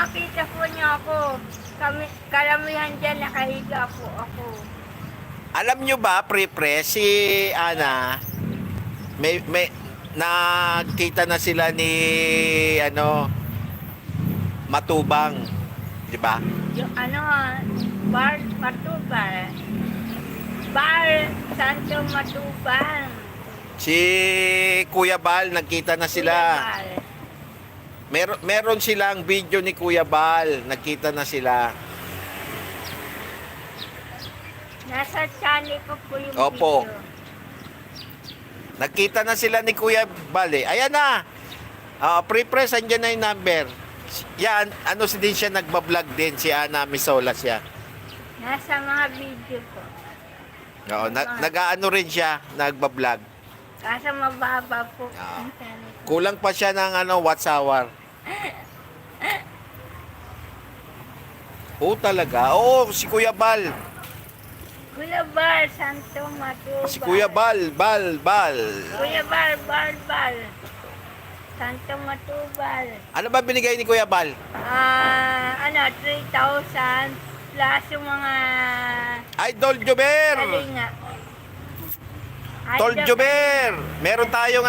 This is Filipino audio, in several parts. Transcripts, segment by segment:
makita po niyo ako. Karamihan dyan nakahiga po ako. Alam nyo ba, pre-pre, si Ana, may nakita na sila ni, Matubang. Di ba? Yung Bar Matubang. Bar Santo Matubang. Si Kuya Bal, nagkita na sila. Meron silang video ni Kuya Bal, nagkita na sila. Nasa channel ko po yung Opo. video. Nagkita na sila ni Kuya Bal eh. Ayan na. Pre-press, andyan na yung number. Yan, din siya nagbablog din, si Ana Misolas siya. Nasa mga video ko. Oo, nag-aano rin siya, nagbablog. Kaso mababa po. Oo. ang channel ko. Kulang pa siya ng watch hour. Oo talaga. Oo, si Kuya Bal. Kuya Bar Santo Matubang. Si Kuya Bal. Kuya Bar. Santo Matubang. Ano ba binigay ni Kuya Bal? 3,000 plus yung mga Idol Jober! kalinga. Tol Jober! Meron tayong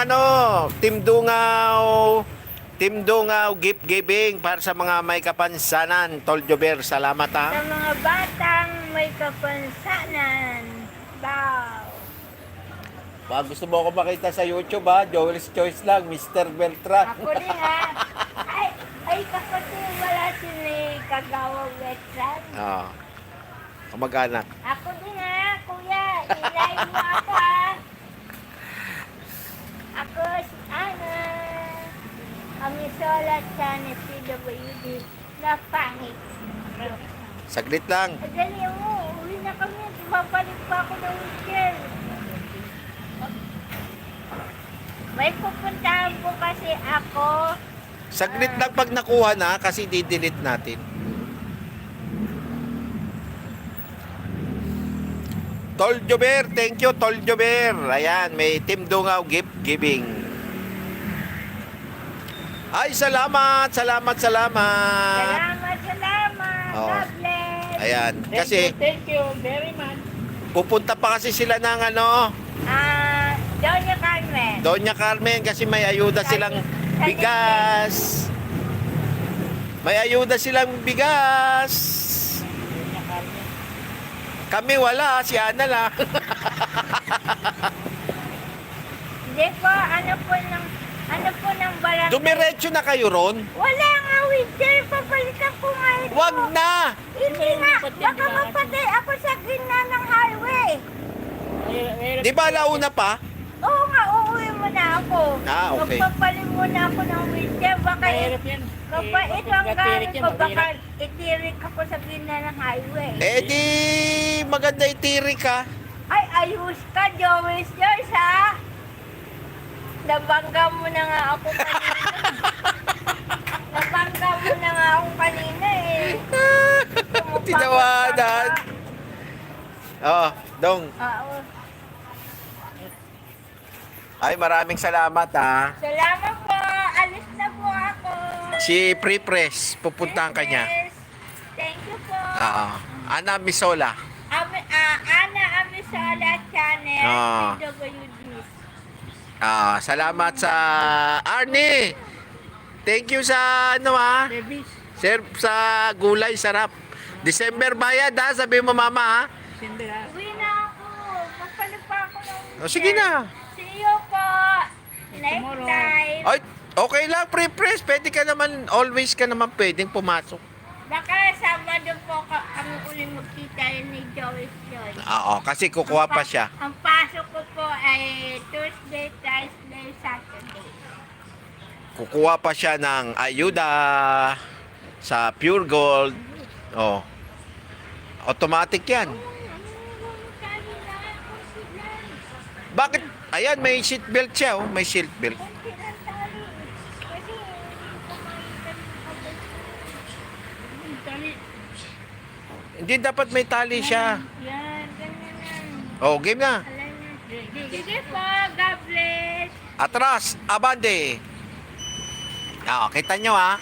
Team Dungaw gift giving para sa mga may kapansanan. Tol Jober, salamat ha. Sa mga batang may kapansanan. Wow. Ba, gusto mo ako makita sa YouTube ha? Joel's Choice lang, Mr. Beltran. Ako din ha. Ay kapatid, wala si Kagawa Betran. Oo. Kamag-anak. Ako din ha, kuya. Ilay mo ako ha. Ako si Ana. Amisola Channel PWD na pangit. Saglit lang. Dali mo, uwi na kami. Babalik pa ako ng weekend. May pupuntahan po kasi ako. Saglit lang pag nakuha na kasi di-delete natin. Tol Jober, thank you Tol Jober. Ayan, may Team Dungaw gift giving. Ay, salamat. Salamat. Oh. God bless. Ayan, kasi Thank you very much. pupunta pa kasi sila ng Doña Carmen. Doña Carmen kasi may ayuda silang bigas. May ayuda silang bigas. Kami wala, si Ana lang. Hindi po, ano po ng barangay. Dumiretso na kayo ron? Wala nga, winter. Papalikan ko nga ito. Wag na! Hindi nga, baka mapatay ako sa gitna ng highway. Di ba launa pa? Oo nga, uuwi mo na ako. Okay. Magpapalim muna ako ng winter. Baka kapag ito ang galing ko, baka itirik ako sa gitna ng highway. Di maganda itirik ka. Ay, ayos ka, Joey's Joyce, ha? Nabangga mo na nga ako kanina. Nabangga mo na nga ako kanina, eh. Tinawanan. Oo, Dong. Oo. Ay, maraming salamat ha. Salamat po. Alis na po ako. Si Pre-Press, pupuntahan ka niya. Yes. Thank you po. Oo. Ana Misola. Ana Amisola Channel. PWD. Salamat sa Arnie. Thank you sa Sir, sa gulay, sarap. December bayad ha, sabi mo mama ha. Uwi na ako. Magpalit pa ako ng Sige na. See you po. Next time. Ay, okay lang, Pre-Press. Pwede ka naman, always ka naman pwedeng pumasok. Baka Sabado po kami ulit magkita ni Joey Joy. Oo, kasi kukuha pa siya. Ang pasok ko po ay Tuesday, Thursday, Saturday. Kukuha pa siya ng ayuda sa Pure Gold. Oh. Automatic yan. Bakit? Ayan, may seatbelt siya. Oh. May seatbelt. Hindi dapat may tali siya. Yan, ganyan yan. Oh, game na. Sige po, God bless. Atras, abante. Ah, kita nyo ha.